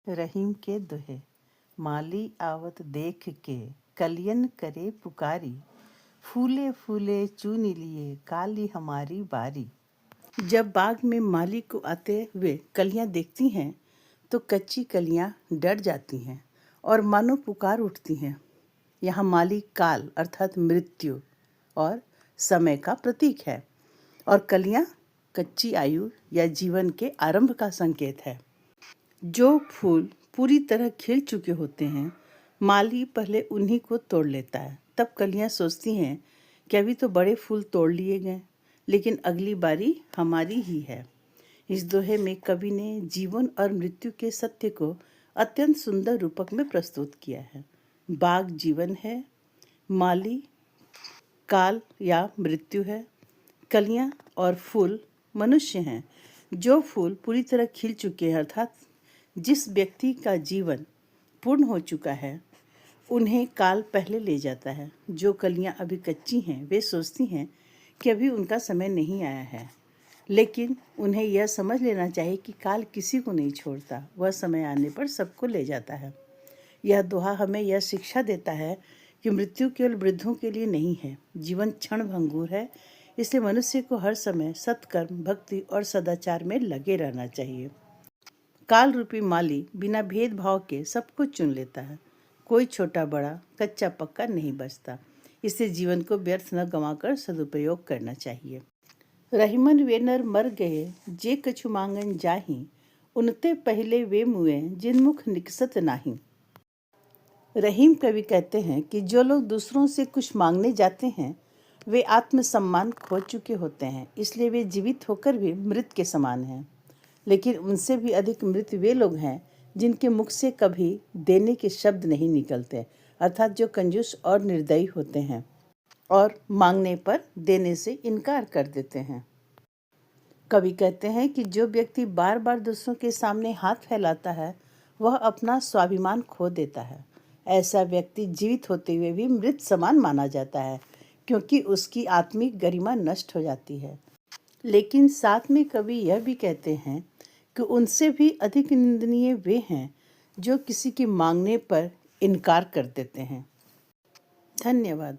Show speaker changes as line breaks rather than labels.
रहीम के दोहे। माली आवत देख के कलियन करे पुकारी, फूले फूले चुन लिए काली हमारी बारी। जब बाग में माली को आते हुए कलियां देखती हैं तो कच्ची कलियां डर जाती हैं और मानो पुकार उठती हैं। यहाँ माली काल अर्थात मृत्यु और समय का प्रतीक है और कलियां कच्ची आयु या जीवन के आरंभ का संकेत है। जो फूल पूरी तरह खिल चुके होते हैं, माली पहले उन्हीं को तोड़ लेता है। तब कलियां सोचती हैं कि अभी तो बड़े फूल तोड़ लिए गए, लेकिन अगली बारी हमारी ही है। इस दोहे में कवि ने जीवन और मृत्यु के सत्य को अत्यंत सुंदर रूपक में प्रस्तुत किया है। बाग जीवन है, माली काल या मृत्यु है, कलियां और फूल मनुष्य हैं। जो फूल पूरी तरह खिल चुके हैं अर्थात जिस व्यक्ति का जीवन पूर्ण हो चुका है, उन्हें काल पहले ले जाता है। जो कलियां अभी कच्ची हैं वे सोचती हैं कि अभी उनका समय नहीं आया है, लेकिन उन्हें यह समझ लेना चाहिए कि काल किसी को नहीं छोड़ता, वह समय आने पर सबको ले जाता है। यह दोहा हमें यह शिक्षा देता है कि मृत्यु केवल वृद्धों के लिए नहीं है। जीवन क्षण भंगुर है, इसलिए मनुष्य को हर समय सत्कर्म, भक्ति और सदाचार में लगे रहना चाहिए। काल रूपी माली बिना भेदभाव के सब कुछ चुन लेता है। कोई छोटा बड़ा, कच्चा पक्का नहीं बचता। इससे जीवन को व्यर्थ न गंवाकर सदुपयोग करना चाहिए। रहीमन वे नर मर गए जे कछु मांगन जाहि, उनते पहले वे मुए जिन मुख निकसत नाही। रहीम कवि कहते हैं कि जो लोग दूसरों से कुछ मांगने जाते हैं वे आत्मसम्मान खो चुके होते हैं, इसलिए वे जीवित होकर भी मृत के समान हैं। लेकिन उनसे भी अधिक मृत वे लोग हैं जिनके मुख से कभी देने के शब्द नहीं निकलते, अर्थात जो कंजूस और निर्दयी होते हैं और मांगने पर देने से इनकार कर देते हैं। कवि कहते हैं कि जो व्यक्ति बार बार दूसरों के सामने हाथ फैलाता है वह अपना स्वाभिमान खो देता है। ऐसा व्यक्ति जीवित होते हुए भी मृत समान माना जाता है, क्योंकि उसकी आत्मिक गरिमा नष्ट हो जाती है। लेकिन साथ में कवि यह भी कहते हैं कि उनसे भी अधिक निंदनीय वे हैं जो किसी की मांगने पर इनकार कर देते हैं। धन्यवाद।